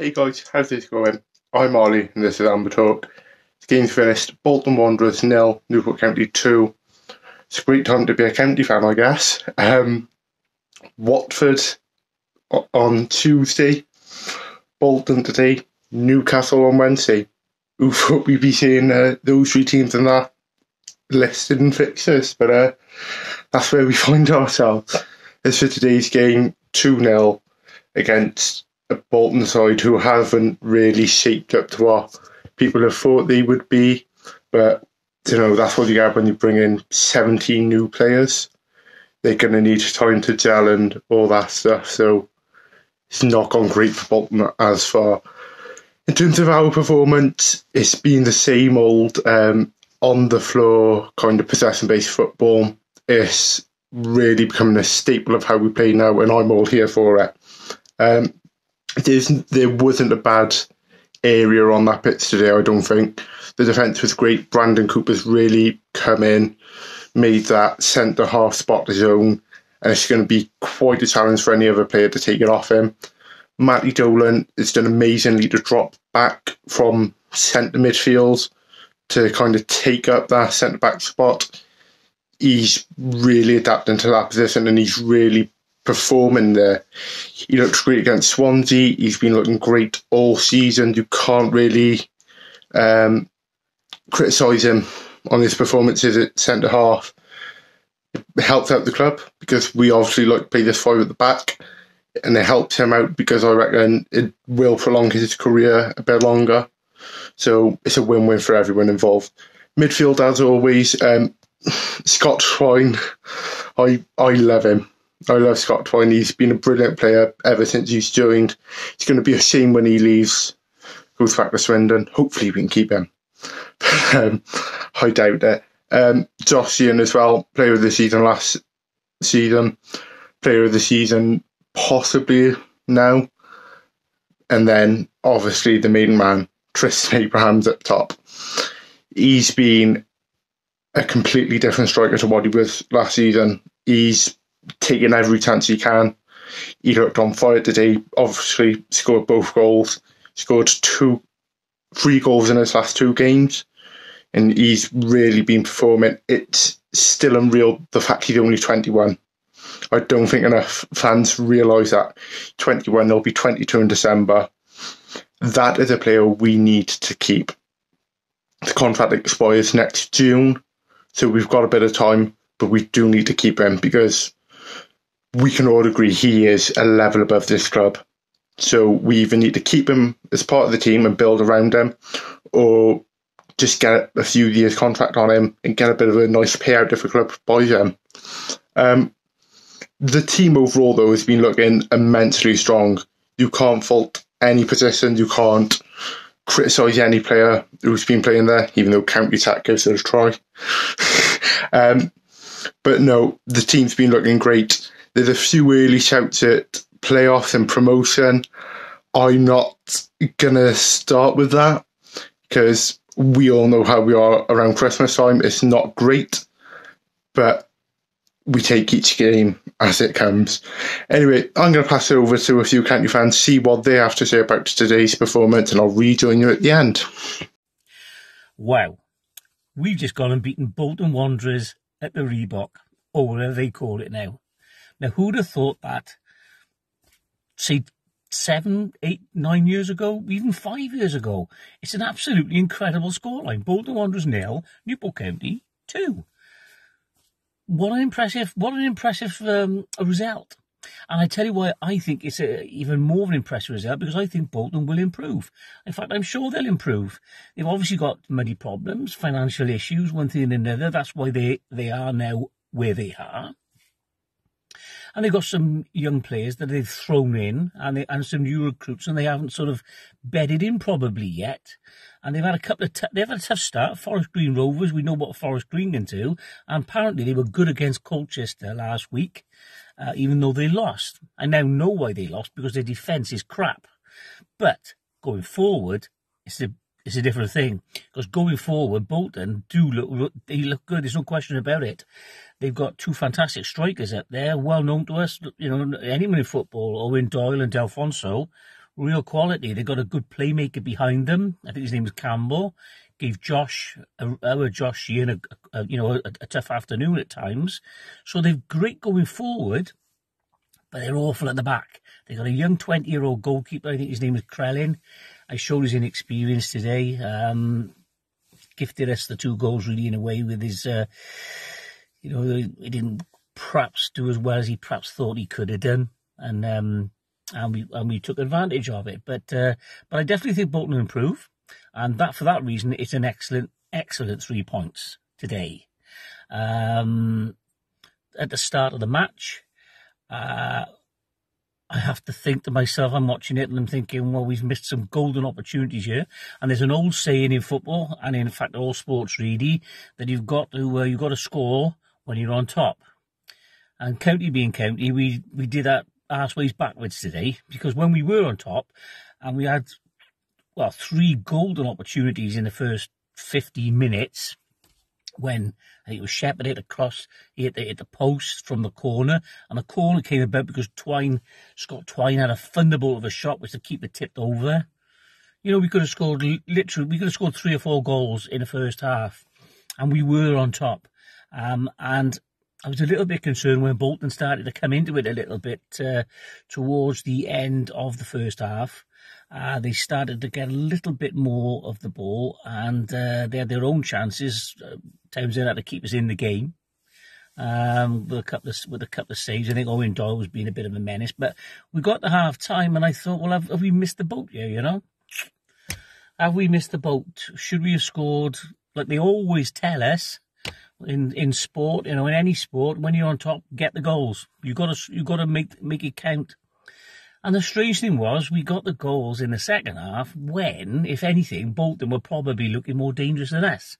Hey guys, how's this going? I'm Ollie and this is Amber Talk. The game's finished. Bolton Wanderers nil, Newport County 2. It's a great time to be a county fan, I guess. Watford on Tuesday, Bolton today, Newcastle on Wednesday. Who thought we'd be seeing those three teams in that listed in fixtures? But that's where we find ourselves. As for today's game, 2-0 against a Bolton side who haven't really shaped up to what people have thought they would be. But, that's what you get when you bring in 17 new players. They're going to need time to gel and all that stuff. So it's not gone great for Bolton as far. In terms of our performance, it's been the same old on the floor kind of possession-based football. It's really becoming a staple of how we play now, and I'm all here for it. There wasn't a bad area on that pitch today, I don't think. The defence was great. Brandon Cooper's really come in, made that centre-half spot his own, and it's going to be quite a challenge for any other player to take it off him. Matty Dolan has done amazingly to drop back from centre midfield to kind of take up that centre-back spot. He's really adapting to that position and he's really performing there. He looks great against Swansea. He's been looking great all season. You can't really criticise him on his performances at centre-half. It helps out the club because we obviously like to play this five at the back, and it helps him out because I reckon it will prolong his career a bit longer. So it's a win-win for everyone involved. Midfield, as always, Scott Twine, I love him. I love Scott Twine. He's been a brilliant player ever since he's joined. It's going to be a shame when he leaves, goes back to Swindon. Hopefully we can keep him. I doubt it. Josh Ian as well, player of the season last season, player of the season possibly now. And then obviously the main man, Tristan Abrahams up top. He's been a completely different striker to what he was last season. He's taking every chance he can. He looked on fire today. Obviously scored both goals. Scored 3 goals in his last 2 games. And he's really been performing. It's still unreal, the fact he's only 21. I don't think enough fans realise that. 21, they'll be 22 in December. That is a player we need to keep. The contract expires next June, so we've got a bit of time, but we do need to keep him because we can all agree he is a level above this club. So we either need to keep him as part of the team and build around him, or just get a few years contract on him and get a bit of a nice payout if the club buys him. The team overall, though, has been looking immensely strong. You can't fault any position. You can't criticise any player who's been playing there, even though County Tack gives it a try. But no, the team's been looking great. There's a few early shouts at playoffs and promotion. I'm not going to start with that because we all know how we are around Christmas time. It's not great, but we take each game as it comes. Anyway, I'm going to pass it over to a few county fans, see what they have to say about today's performance, and I'll rejoin you at the end. Wow. We've just gone and beaten Bolton Wanderers at the Reebok, or whatever they call it now. Now, who'd have thought that, say, 7, 8, 9 years ago, even 5 years ago? It's an absolutely incredible scoreline. Bolton Wanderers 0, Newport County 2. What an impressive result. And I tell you why I think it's even more of an impressive result, because I think Bolton will improve. In fact, I'm sure they'll improve. They've obviously got money problems, financial issues, one thing and another. That's why they are now where they are. And they've got some young players that they've thrown in and some new recruits, and they haven't sort of bedded in probably yet. And they've had they've had a tough start. Forest Green Rovers, we know what Forest Green can do. And apparently they were good against Colchester last week, even though they lost. I now know why they lost, because their defence is crap. But going forward, it's a different thing. Because going forward, Bolton they look good. There's no question about it. They've got 2 fantastic strikers up there, well known to us. Anyone in football, Owen Doyle and Delfonso, real quality. They've got a good playmaker behind them. I think his name is Campbell. Gave Josh, our Josh Sheehan, a tough afternoon at times. So they're great going forward, but they're awful at the back. They've got a young 20-year-old goalkeeper. I think his name is Krellin. I showed his inexperience today. Gifted us the 2 goals really in a way with his, he didn't perhaps do as well as he perhaps thought he could have done. And we took advantage of it. But I definitely think Bolton will improve. And for that reason, it's an excellent 3 points today. At the start of the match, I have to think to myself, I'm watching it and I'm thinking, well, we've missed some golden opportunities here. And there's an old saying in football, and in fact all sports really, that you've got to score when you're on top. And County being County, we did that arseways backwards today, because when we were on top, and we had 3 golden opportunities in the first 15 minutes, when I think it was Shepherd hit a cross, he hit the post from the corner, and the corner came about because Scott Twine had a thunderbolt of a shot which the keeper tipped over. We could have scored 3 or 4 goals in the first half, and we were on top. And I was a little bit concerned when Bolton started to come into it a little bit towards the end of the first half. They started to get a little bit more of the ball, and they had their own chances. Townsend had to keep us in the game with a couple of saves. I think Owen Doyle was being a bit of a menace, but we got to half time, and I thought, well, have we missed the boat here? Have we missed the boat? Should we have scored? Like they always tell us in sport, in any sport, when you're on top, get the goals. You got to make it count. And the strange thing was, we got the goals in the second half when, if anything, Bolton were probably looking more dangerous than us.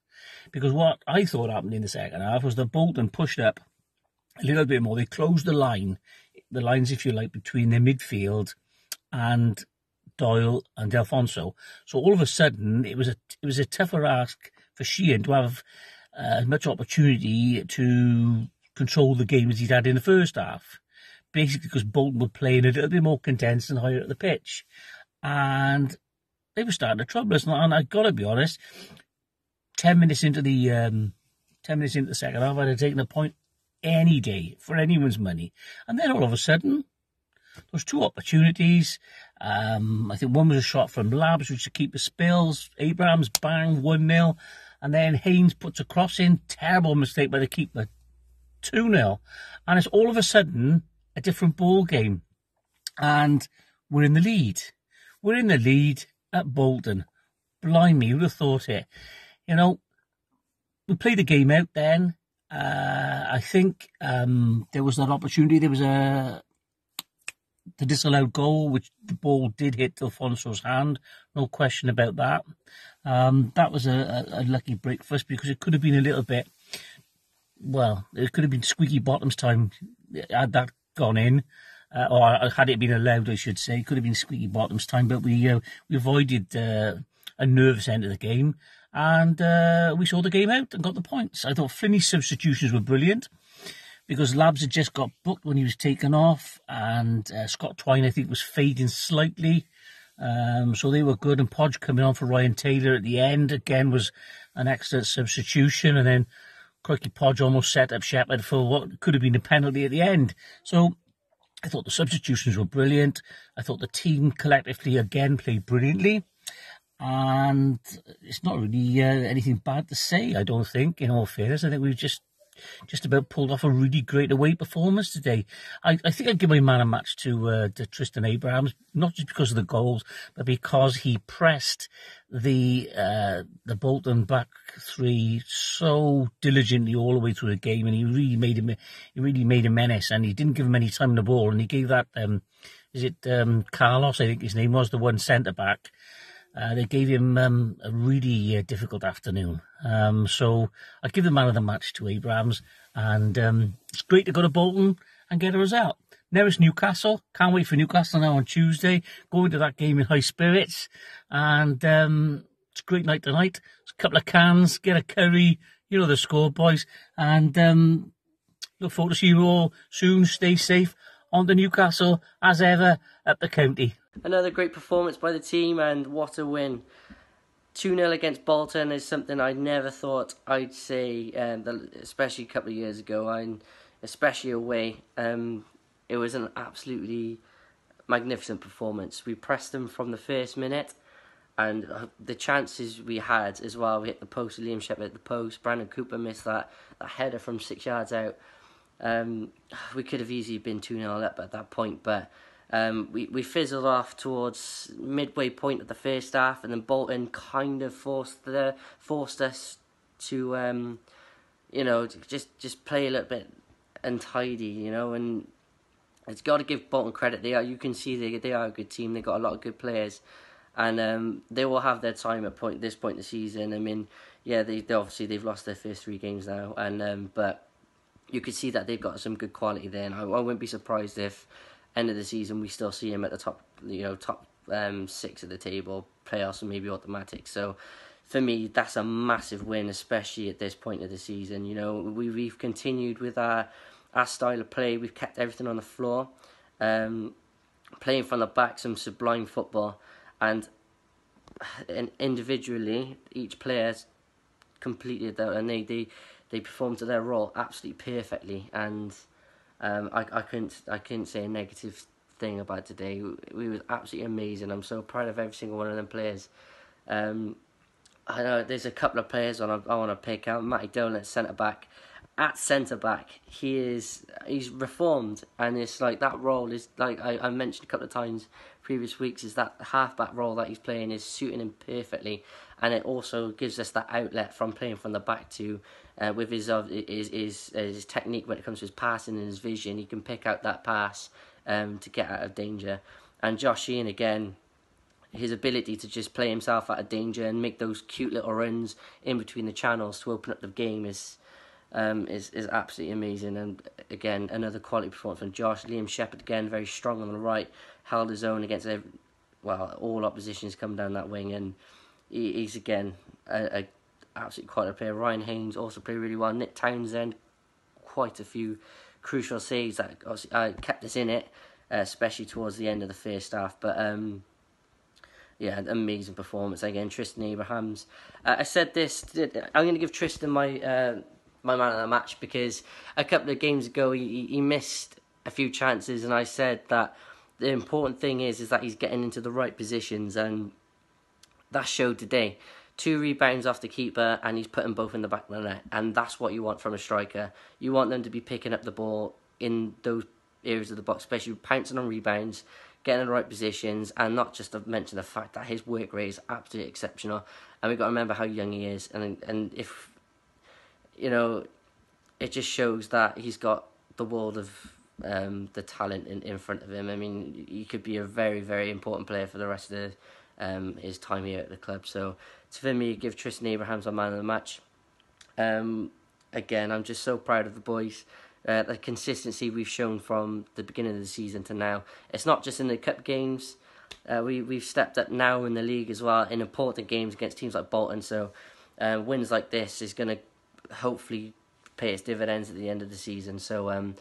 Because what I thought happened in the second half was that Bolton pushed up a little bit more. They closed the lines, if you like, between their midfield and Doyle and Delfonso. So all of a sudden, it was a tougher ask for Sheehan to have as much opportunity to control the game as he'd had in the first half. Basically because Bolton were playing a little bit more condensed and higher at the pitch. And they were starting to trouble us. And I've got to be honest, 10 minutes into the second half, I'd have taken a point any day for anyone's money. And then all of a sudden, there was 2 opportunities. I think one was a shot from Labs, which the keeper spills. Abrahams, bang, 1-0. And then Haynes puts a cross in. Terrible mistake by the keeper. 2-0. And it's all of a sudden a different ball game, and we're in the lead. We're in the lead at Bolton. Blimey, who'd have thought it? We played the game out then. I think there was that opportunity. There was the disallowed goal, which the ball did hit Alfonso's hand. No question about that. That was a lucky break for us, because it could have been a little bit. Well, it could have been squeaky bottoms time. Had that gone in, or had it been allowed, I should say. It could have been squeaky bottoms time, but we avoided a nervous end of the game, and we saw the game out and got the points. I thought Flinney's substitutions were brilliant, because Labs had just got booked when he was taken off, and Scott Twine, I think, was fading slightly. So they were good, and Podge coming on for Ryan Taylor at the end, again, was an excellent substitution, and then Crikey Podge almost set up Shepherd for what could have been a penalty at the end. So I thought the substitutions were brilliant. I thought the team collectively again played brilliantly. And it's not really anything bad to say, I don't think, in all fairness. I think we've just about pulled off a really great away performance today. I think I'd give my man a match to Tristan Abrahams, not just because of the goals, but because he pressed the Bolton back 3 so diligently all the way through the game, and he really made a menace, and he didn't give him any time on the ball, and he gave that Carlos, I think his name was, the one centre back. They gave him a really difficult afternoon. So I give the man of the match to Abrahams, and it's great to go to Bolton and get a result. Now it's Newcastle. Can't wait for Newcastle now on Tuesday. Going to that game in high spirits, and it's a great night tonight. It's a couple of cans, get a curry, the score, boys, and look forward to see you all soon. Stay safe. On to Newcastle, as ever, at the county. another great performance by the team, and what a win. 2-0 against Bolton is something I never thought I'd say, especially a couple of years ago, and especially away. It was an absolutely magnificent performance. We pressed them from the first minute, and the chances we had as well. We hit the post, Liam Shepherd hit the post, Brandon Cooper missed that header from 6 yards out. We could have easily been 2-0 up at that point, but we fizzled off towards midway point of the first half, and then Bolton kind of forced us to just play a little bit untidy, and it's got to give Bolton credit. You can see they are a good team. They got a lot of good players, and they will have their time at this point in the season. I mean, yeah, they obviously they've lost their first 3 games now, and but you could see that they've got some good quality there, and I wouldn't be surprised if end of the season we still see them at the top 6 of the table, playoffs, and maybe automatic. So for me, that's a massive win, especially at this point of the season. We've continued with our style of play. We've kept everything on the floor, playing from the back, some sublime football, and individually each player's completed that, and they performed to their role absolutely perfectly. And I couldn't say a negative thing about today. We was absolutely amazing. I'm so proud of every single one of them players. I know there's a couple of players I want to pick out. Matty Dolan at centre back. At centre back, he's reformed, and it's like that role is like I mentioned a couple of times previous weeks, is that half-back role that he's playing is suiting him perfectly, and it also gives us that outlet from playing from the back to with his technique when it comes to his passing and his vision. He can pick out that pass to get out of danger. And Josh Sheehan, again, his ability to just play himself out of danger and make those cute little runs in between the channels to open up the game is absolutely amazing. And again, another quality performance from Josh. Liam Shepherd, again, very strong on the right, held his own against all oppositions come down that wing, and he's again a absolute quality player. Ryan Haynes also played really well. Nick Townsend, quite a few crucial saves that kept us in it, especially towards the end of the first half. But yeah, amazing performance again. Tristan Abrahams. I said this. I'm going to give Tristan my man of the match, because a couple of games ago he missed a few chances, and I said that the important thing is that he's getting into the right positions, and that showed today. 2 rebounds off the keeper, and he's putting both in the back of the net, and that's what you want from a striker. You want them to be picking up the ball in those areas of the box, especially pouncing on rebounds, getting in the right positions, and not just to mention the fact that his work rate is absolutely exceptional, and we've got to remember how young he is, and if it just shows that he's got the world of the talent in front of him. I mean, he could be a very, very important player for the rest of his time here at the club. So for me, give Tristan Abrahams our man of the match. Again, I'm just so proud of the boys. The consistency we've shown from the beginning of the season to now. It's not just in the cup games. We've stepped up now in the league as well, in important games against teams like Bolton. So wins like this is going to hopefully pay its dividends at the end of the season. So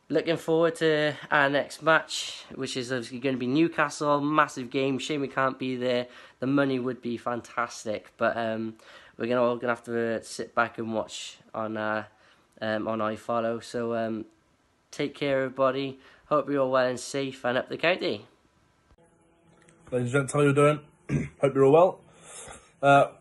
looking forward to our next match, which is obviously going to be Newcastle. Massive game. Shame we can't be there. The money would be fantastic, but we're all gonna have to sit back and watch on iFollow. So take care, everybody. Hope you're all well and safe, and up the county. Ladies and gents, how you doing? Hope you're all well.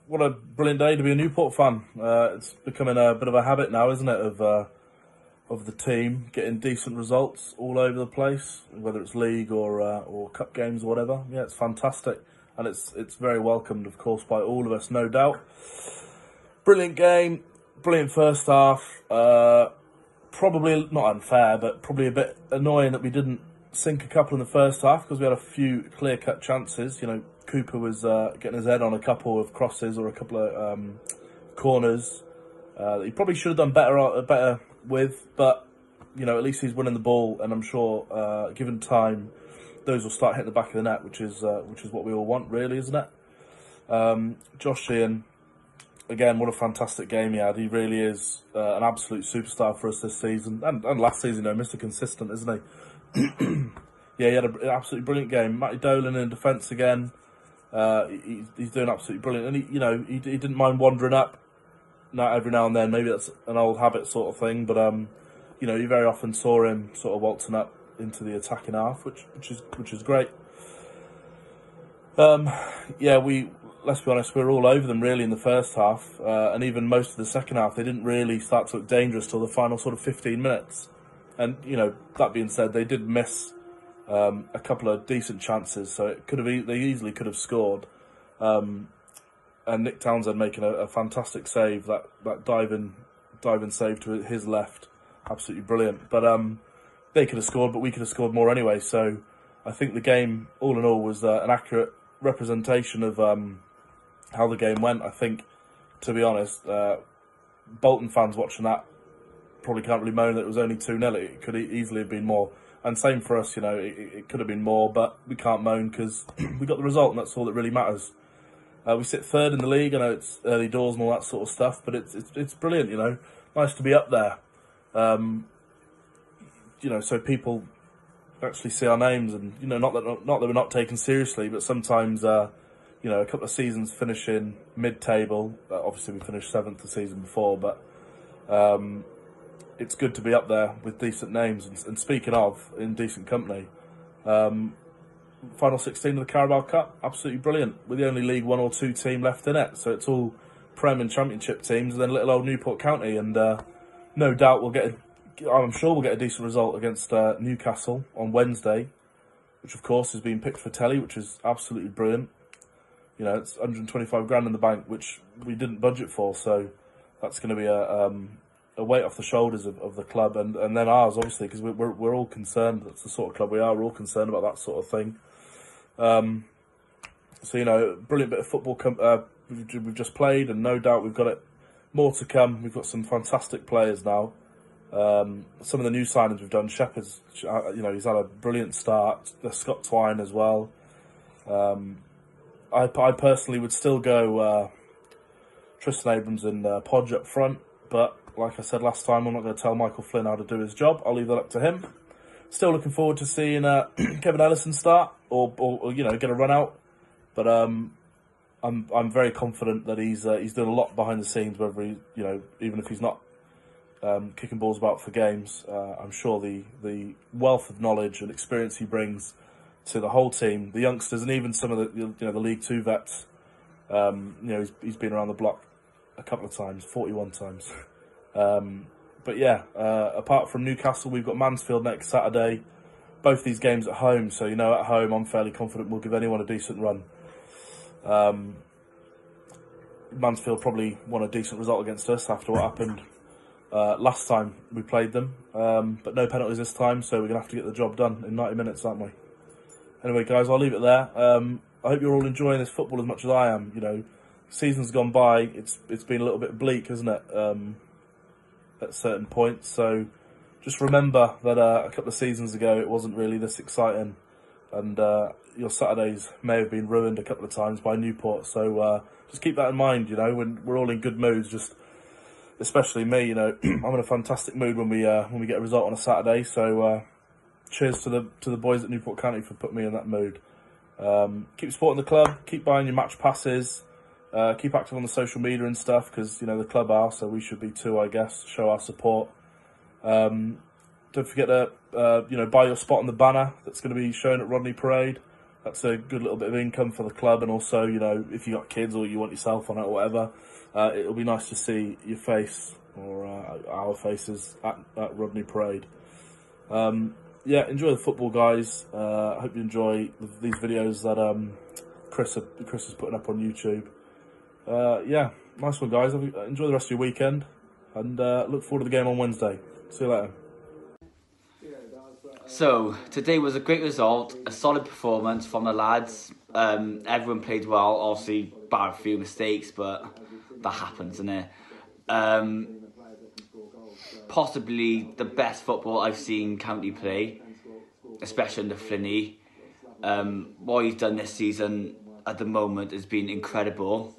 What a brilliant day to be a Newport fan. It's becoming a bit of a habit now, isn't it, of the team getting decent results all over the place, whether it's league or cup games or whatever. Yeah, it's fantastic, and it's very welcomed, of course, by all of us, no doubt. Brilliant game, brilliant first half. Probably not unfair, but probably a bit annoying that we didn't sink a couple in the first half, because we had a few clear-cut chances. Cooper was getting his head on a couple of crosses or a couple of corners that he probably should have done better with, but at least he's winning the ball, and I'm sure given time those will start hitting the back of the net, which is what we all want, really, isn't it? Josh Sheehan, again, what a fantastic game he had. He really is an absolute superstar for us this season, and last season, Mr. Consistent, isn't he? Yeah, he had an absolutely brilliant game. Matty Dolan in defence again. He's doing absolutely brilliant, and he didn't mind wandering up. Not every now and then, maybe that's an old habit sort of thing, but you very often saw him sort of waltzing up into the attacking half, which is great. Let's be honest, we were all over them really in the first half, and even most of the second half. They didn't really start to look dangerous till the final sort of 15 minutes. And that being said, they did miss a couple of decent chances, so they easily could have scored. And Nick Townsend making a fantastic save, that diving save to his left, absolutely brilliant. But they could have scored, but we could have scored more anyway. So I think the game, all in all, was an accurate representation of how the game went. I think, to be honest, Bolton fans watching that probably can't really moan that it was only 2-0. It could easily have been more. And same for us, it could have been more, but we can't moan because we got the result, and that's all that really matters. We sit third in the league. I know it's early doors and all that sort of stuff, but it's brilliant. Nice to be up there. So people actually see our names, and not that we're not taken seriously, but sometimes a couple of seasons finishing mid-table. Obviously, we finished 7th the season before, but it's good to be up there with decent names. And speaking of, in decent company. Final 16 of the Carabao Cup, absolutely brilliant. We're the only League 1 or 2 team left in it, so it's all Prem and Championship teams, and then little old Newport County. And no doubt I'm sure we'll get a decent result against Newcastle on Wednesday, which of course has been picked for telly, which is absolutely brilliant. It's 125 grand in the bank, which we didn't budget for, so that's going to be a weight off the shoulders of the club, and then ours, obviously, because we're all concerned. That's the sort of club we are. We're all concerned about that sort of thing. Brilliant bit of football we've just played, and no doubt we've got it more to come. We've got some fantastic players now. Some of the new signings we've done, Shepherd's, he's had a brilliant start. There's Scott Twine as well. I personally would still go Tristan Abrams and Podge up front, but like I said last time, I'm not going to tell Michael Flynn how to do his job. I'll leave that up to him. Still looking forward to seeing Kevin Ellison start or get a run out, but I'm very confident that he's doing a lot behind the scenes. Whether he even if he's not kicking balls about for games, I'm sure the wealth of knowledge and experience he brings to the whole team, the youngsters, and even some of the League 2 vets. He's been around the block a couple of times, 41 times. But yeah, apart from Newcastle, we've got Mansfield next Saturday. Both these games at home, so at home I'm fairly confident we'll give anyone a decent run. Mansfield probably won a decent result against us after what happened last time we played them, but no penalties this time, so we're going to have to get the job done in 90 minutes, aren't we? Anyway, guys, I'll leave it there. I hope you're all enjoying this football as much as I am. Season's gone by, it's been a little bit bleak, isn't it, at certain points, so just remember that a couple of seasons ago it wasn't really this exciting, and your Saturdays may have been ruined a couple of times by Newport, so just keep that in mind, when we're all in good moods, especially me, I'm in a fantastic mood when we get a result on a Saturday, so cheers to the boys at Newport County for putting me in that mood. Keep supporting the club, keep buying your match passes, keep active on the social media and stuff, because the club are, so we should be too, I guess. Show our support. Don't forget to buy your spot on the banner that's going to be shown at Rodney Parade. That's a good little bit of income for the club, and also if you got kids or you want yourself on it or whatever, it'll be nice to see your face or our faces at Rodney Parade. Enjoy the football, guys. I hope you enjoy these videos that Chris is putting up on YouTube. Nice one, guys. Enjoy the rest of your weekend, and look forward to the game on Wednesday. See you later. So, today was a great result, a solid performance from the lads. Everyone played well, obviously, bar a few mistakes, but that happens, isn't it? Possibly the best football I've seen County play, especially under Flinney. What he's done this season at the moment has been incredible.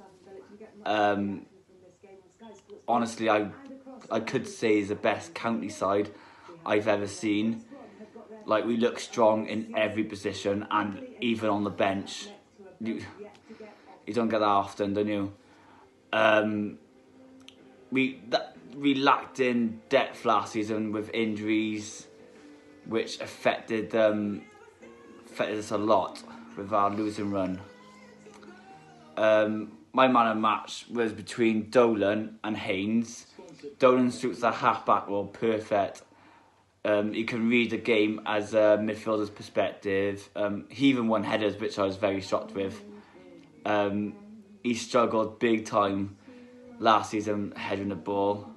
Honestly, I could say he's the best County side I've ever seen. Like, we look strong in every position, and even on the bench. You don't get that often, don't you? We lacked in depth last season with injuries, which affected us a lot with our losing run. My man of match was between Dolan and Haynes. Dolan suits the half-back role perfect. He can read the game as a midfielder's perspective. He even won headers, which I was very shocked with. He struggled big time last season heading the ball.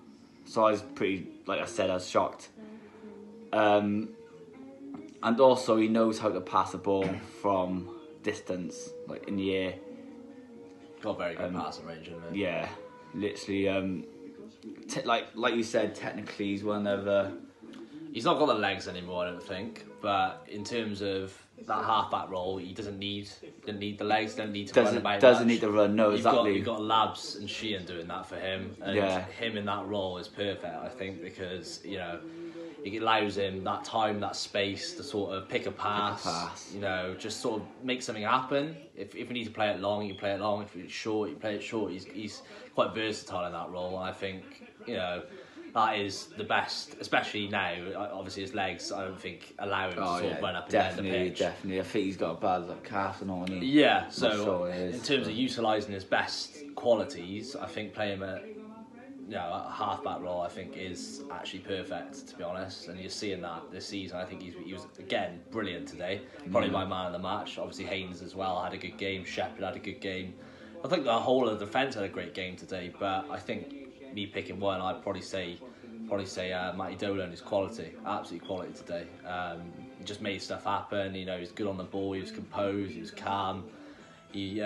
So I was pretty, like I said, I was shocked. And also he knows how to pass the ball from distance, like in the air. Got very good passing range, isn't it? Yeah, literally. Like you said, technically he's one of the... He's not got the legs anymore, I don't think. But in terms of that half-back role, he doesn't need the legs, doesn't need to run about Doesn't much. need to run, no, exactly. You've got Labs and Sheehan doing that for him. And him in that role is perfect, I think, because, you know, it allows him that time, that space to sort of pick a pass. You know, just sort of make something happen. If we need to play it long, you play it long. If it's short, you play it short. He's quite versatile in that role, and I think, you know, that is the best, especially now. Obviously, his legs, I don't think, allow him to sort of run up and down the pitch. Definitely. I think he's got a bad calf and all. Yeah, so in terms of utilising his best qualities, I think playing him at a half-back role, I think, is actually perfect, to be honest. And you're seeing that this season. I think he was, again, brilliant today. Probably my man of the match. Obviously, Haynes as well had a good game. Shepherd had a good game. I think the whole of the defence had a great game today, but I think me picking one, I'd probably say Matty Dolan is quality, absolute quality today. He just made stuff happen. You know, he's good on the ball. He was composed. He was calm. He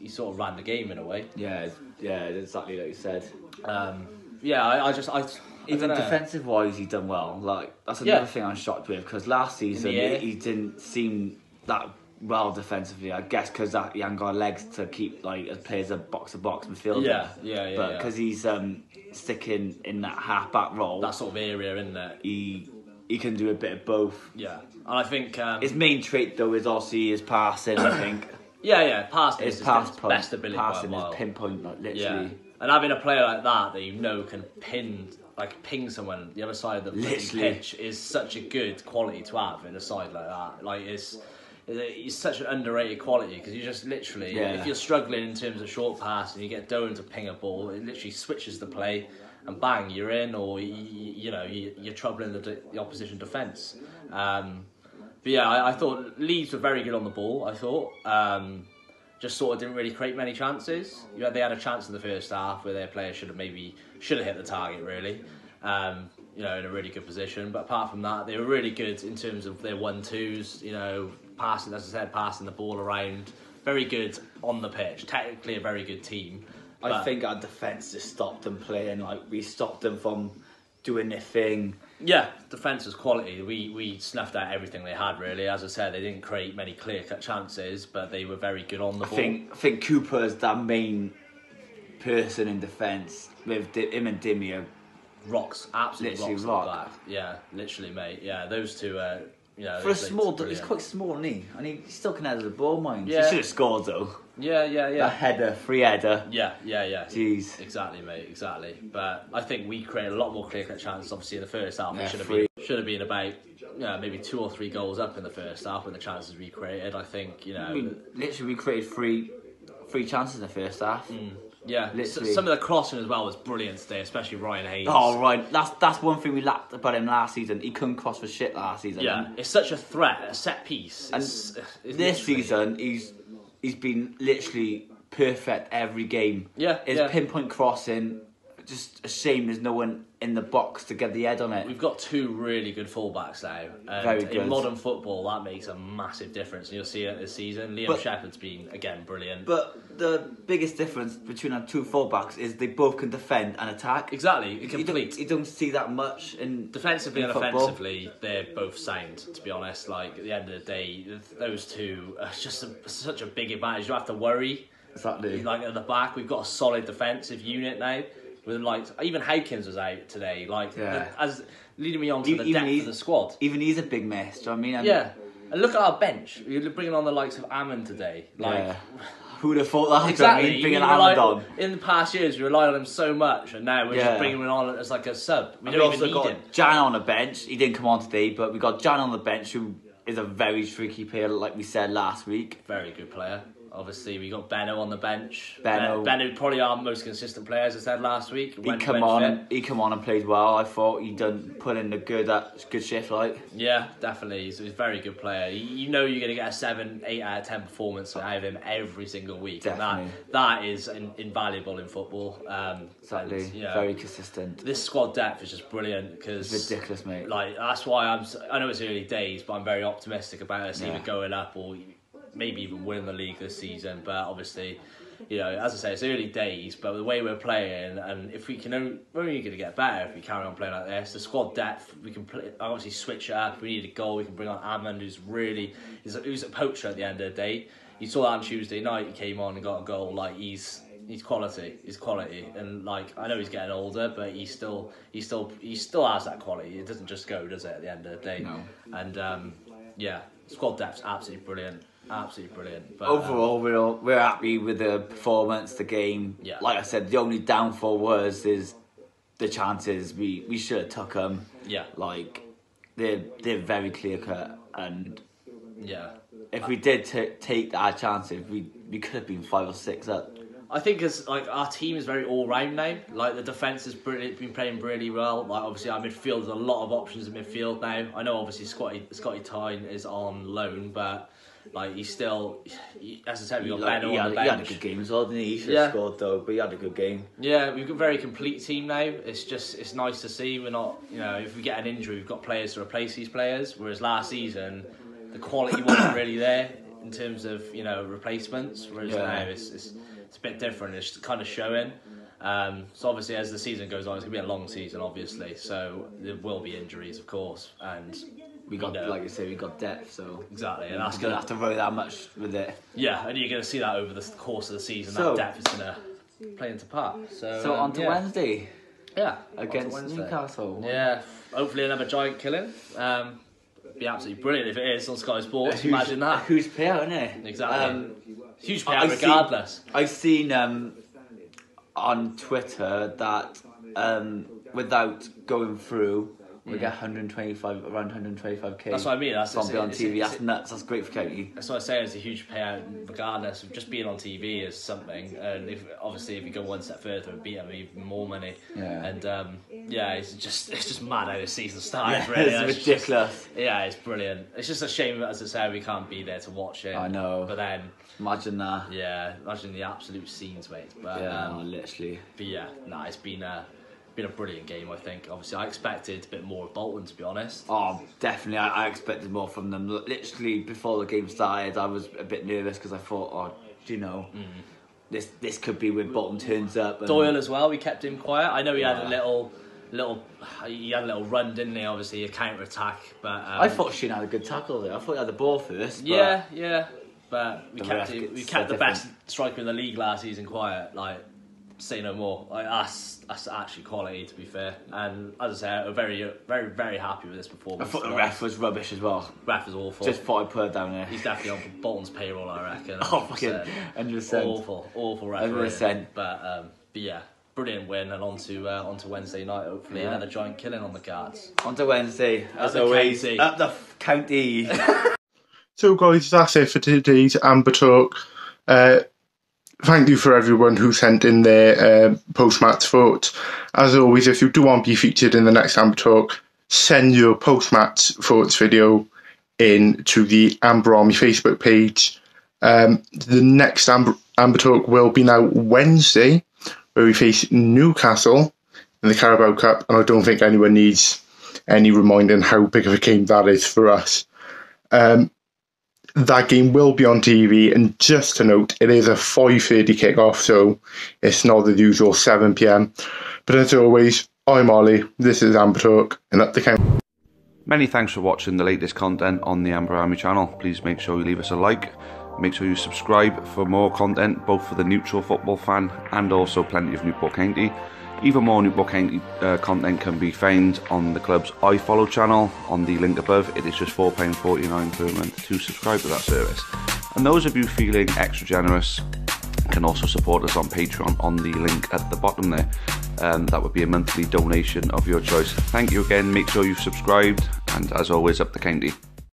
sort of ran the game in a way. Yeah, exactly like you said. Even defensive wise, he done well. Like, that's another thing I'm shocked with, because last season he didn't seem that well defensively. I guess because that he hadn't got legs to keep, like, as players a box midfielder. Yeah. But because he's sticking in that half back role, that sort of area, isn't it? He can do a bit of both. Yeah, and I think his main trait though is obviously his passing. I think. Passing is his best ability. Passing is pinpoint, like, literally. Yeah. And having a player like that you know can ping someone the other side of the pitch is such a good quality to have in a side like that. Like, it's such an underrated quality, because you just literally, if you're struggling in terms of short pass and you get Dolan to ping a ball, it literally switches the play and bang, you're in, or you're troubling the opposition defence. But yeah, I thought Leeds were very good on the ball. I thought just sort of didn't really create many chances. They had a chance in the first half where their player should have hit the target, really. In a really good position. But apart from that, they were really good in terms of their 1-2s. You know, passing, as I said, passing the ball around. Very good on the pitch. Technically, a very good team. I think our defence just stopped them playing. Like, we stopped them from doing their thing. Yeah, defence was quality. We snuffed out everything they had, really. As I said, they didn't create many clear-cut chances, but they were very good on the ball. I think Cooper is that main person in defence. With him and Dimmy are rocks, absolutely literally rocks. Yeah, literally, mate. Yeah, those two are... For a small, he's quite small, isn't he? And he still can head the ball, mind. Yeah. He should have scored, though. Yeah. Free header. Yeah. Jeez. Exactly, mate. Exactly. But I think we created a lot more clear-cut chances. Obviously, in the first half, Yeah, it should have been about maybe 2 or 3 goals up in the first half with the chances we created. I think we created three chances in the first half. Yeah, literally. Some of the crossing as well was brilliant today, especially Ryan Haynes. Oh, right. That's one thing we lacked about him last season. He couldn't cross for shit last season. Yeah, it's such a threat, a set piece. And this season, he's been literally perfect every game. Yeah, his pinpoint crossing, just a shame there's no one in the box to get the head on it. We've got 2 really good fullbacks now. And very good. In modern football, that makes a massive difference. And you'll see it this season. Liam Shepherd's been, again, brilliant. But the biggest difference between our 2 fullbacks is they both can defend and attack. Exactly, complete. You don't see that much in defensively and football. Offensively, they're both sound, to be honest. Like, at the end of the day, those 2 are just such a big advantage. You don't have to worry. Exactly. Like, at the back, we've got a solid defensive unit now. with like even Hawkins was out today, like Yeah. as leading me on to the depth of the squad. Even he's a big miss. Do you know what I mean? Yeah, and look at our bench. You're bringing on the likes of Ammon today, like. Yeah. Who would have thought that? Exactly. Do you know what I mean? Bringing Ammon on. In the past years, we relied on him so much, and now we're just bringing him on as like a sub. We don't even need him. Jan on the bench. He didn't come on today, but we got Jan on the bench, who is a very tricky player, like we said last week. Very good player. Obviously, we got Benno on the bench. Benno probably our most consistent player, as I said last week. He come on and played well. I thought he put in a good shift, like. Yeah, definitely. He's a very good player. You know you're going to get a 7, 8 out of 10 performance out of him every single week. Definitely. And that is invaluable in football. Exactly. And, very consistent. This squad depth is just brilliant because it's ridiculous, mate. Like that's why I know it's early days, but I'm very optimistic about us either going up or maybe even win the league this season. But obviously, you know, as I say, it's early days, but the way we're playing, and if we can we're only going to get better if we carry on playing like this. The squad depth, we can obviously switch it up. If we need a goal, we can bring on Ammon, who's a poacher at the end of the day. You saw that on Tuesday night. He came on and got a goal. Like he's quality. He's quality, and like I know he's getting older, but he still has that quality. It doesn't just go, does it? At the end of the day, no. And squad depth's absolutely brilliant. Absolutely brilliant. But, overall, we're happy with the performance, the game. Yeah. Like I said, the only downfall is the chances. We should have took them. Yeah. Like they're very clear cut, and if we did take our chances, we could have been 5 or 6 up. I think it's like our team is very all round now. Like the defence has been playing really well. Like obviously our midfield, there's a lot of options in midfield now. I know obviously Scotty Tyne is on loan, but like he's still, as I said, we got Benno on the bench. He had a good game as well, didn't he? He should have scored though, but he had a good game. Yeah, we've got a very complete team now. It's nice to see. We're not, if we get an injury, we've got players to replace these players. Whereas last season, the quality wasn't really there in terms of replacements. Whereas now it's a bit different. It's kind of showing. So obviously, as the season goes on, it's gonna be a long season, obviously. So there will be injuries, of course, and. We got, like you say, we got depth, so exactly, and that's gonna have to worry that much with it. Yeah, and you're gonna see that over the course of the season. That depth is gonna play into part. So on to Wednesday. Yeah, against Newcastle. Yeah, hopefully another giant killing. Be absolutely brilliant if it is on Sky Sports. Imagine that. A huge payout, isn't it? Exactly. Huge payout, regardless. I've seen on Twitter that without going through. We get around 125k. That's what I mean. That's on TV. That's nuts. That's great for county. That's what I say. It's a huge payout, regardless of just being on TV is something. And if you go one step further and beat them, even more money. Yeah. And it's just mad how the season started. Really, it's ridiculous. It's brilliant. It's just a shame, as I say, we can't be there to watch it. I know. But then imagine that. Yeah, imagine the absolute scenes, mate. But literally. But it's been a brilliant game, I think. Obviously, I expected a bit more of Bolton, to be honest. Oh, definitely. I expected more from them. Literally, before the game started, I was a bit nervous because I thought, this could be when Bolton turns up. And Doyle as well, we kept him quiet. I know he had a little run, didn't he? Obviously, a counter-attack. But I thought Sheen had a good tackle there. I thought he had the ball first. Yeah. But we kept the best striker in the league last season quiet. Like, say no more. Like that's actually quality, to be fair. And as I say, I'm very, very, very happy with this performance. I thought the ref was rubbish as well. Ref was awful. Just thought I'd put it down there. He's definitely on Bolton's payroll, I reckon. 100%. Awful referee. 100%. But yeah, brilliant win, and on to Wednesday night. Hopefully another giant killing on the cards. On to Wednesday, as always. Up the county. So guys, that's it for today's Amber Talk. Thank you for everyone who sent in their post-match thoughts. As always, if you do want to be featured in the next Amber Talk, send your post-match thoughts video in to the Amber Army Facebook page. The next Amber Talk will be now Wednesday, where we face Newcastle in the Carabao Cup, and I don't think anyone needs any reminding how big of a game that is for us. That game will be on TV, and just to note, it is a 5:30 kickoff, so it's not the usual 7 p.m. But as always, I'm Ollie, this is Amber Talk, and up the count. Many thanks for watching the latest content on the Amber Army channel. Please make sure you leave us a like, make sure you subscribe for more content, both for the neutral football fan and also plenty of Newport County. Even more Newport County content can be found on the club's iFollow channel on the link above. It is just £4.49 per month to subscribe to that service. And those of you feeling extra generous can also support us on Patreon on the link at the bottom there. That would be a monthly donation of your choice. Thank you again, make sure you've subscribed, and as always, up the county.